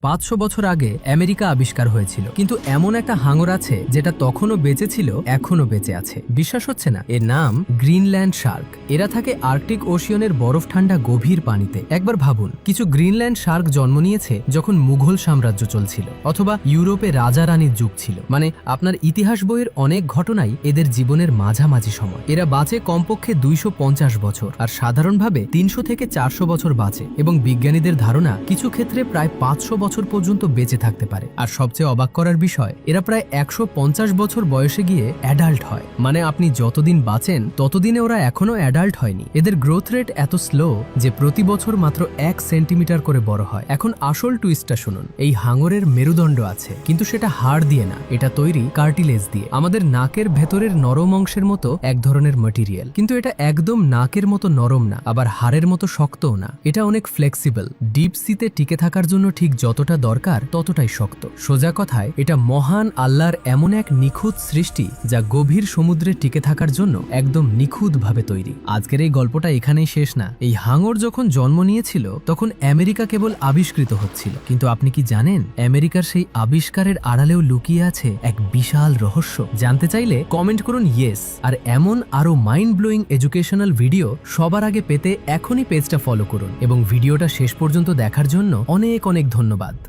500 বছর আগে আমেরিকা আবিষ্কার হয়েছিল, কিন্তু এমন একটা হাঙর আছে যেটা তখনও বেঁচে ছিল, এখনো বেঁচে আছে। বিশ্বাস হচ্ছে না? এর নাম গ্রিনল্যান্ড শার্ক। এরা থাকে আর্কটিক ওশিয়নের বরফ ঠান্ডা গভীর পানিতে। একবার ভাবুন, কিছু গ্রিনল্যান্ড শার্ক জন্ম নিয়েছে যখন মুঘল সাম্রাজ্য চলছিল, অথবা ইউরোপে রাজা রানীর যুগ ছিল। মানে আপনার ইতিহাস বইয়ের অনেক ঘটনাই এদের জীবনের মাঝামাঝি সময়। এরা বাঁচে কমপক্ষে 250 বছর, আর সাধারণভাবে 300 থেকে 400 বছর বাঁচে, এবং বিজ্ঞানীদের ধারণা কিছু ক্ষেত্রে প্রায় 500 বছর পর্যন্ত বেঁচে থাকতে পারে। আর সবচেয়ে অবাক করার বিষয়, এরা প্রায় 150 বছর বয়সে গিয়ে অ্যাডাল্ট হয়। মানে আপনি যতদিন বাঁচেন ততদিনে ওরা এখনো অ্যাডাল্ট হয়নি। এদের গ্রোথ রেট এত স্লো যে প্রতি বছর মাত্র 1 সেন্টিমিটার করে বড় হয়। এখন আসল টুইস্টটা শুনুন। এই হাঙরের মেরুদণ্ড আছে, কিন্তু সেটা হাড় দিয়ে না, এটা তৈরি কার্টিলেজ দিয়ে। আমাদের নাকের ভেতরের নরম অংশের মতো এক ধরনের ম্যাটেরিয়াল, কিন্তু এটা একদম নাকের মতো নরম না, আবার হাড়ের মতো শক্তও না। এটা অনেক ফ্লেক্সিবল, ডিপ সিতে টিকে থাকার জন্য ঠিক যতটা দরকার ততটাই শক্ত। সোজা কথায়, এটা মহান আল্লাহর এমন এক নিখুঁত সৃষ্টি যা গভীর সমুদ্রে টিকে থাকার জন্য একদম নিখুঁতভাবে তৈরি। আজকের এই গল্পটা এখানেই শেষ না। এই হাঙর যখন জন্ম নিয়েছিল তখন আমেরিকা কেবল আবিষ্কৃত হচ্ছিল, কিন্তু আপনি কি জানেন আমেরিকার সেই আবিষ্কারের আড়ালেও লুকিয়ে আছে এক বিশাল রহস্য? জানতে চাইলে কমেন্ট করুন ইয়েস। আর এমন আরো মাইন্ড ব্লোয়িং এডুকেশনাল ভিডিও সবার আগে পেতে এখনই পেজটা ফলো করুন, এবং ভিডিওটা শেষ পর্যন্ত দেখার জন্য অনেক অনেক ধন্যবাদ।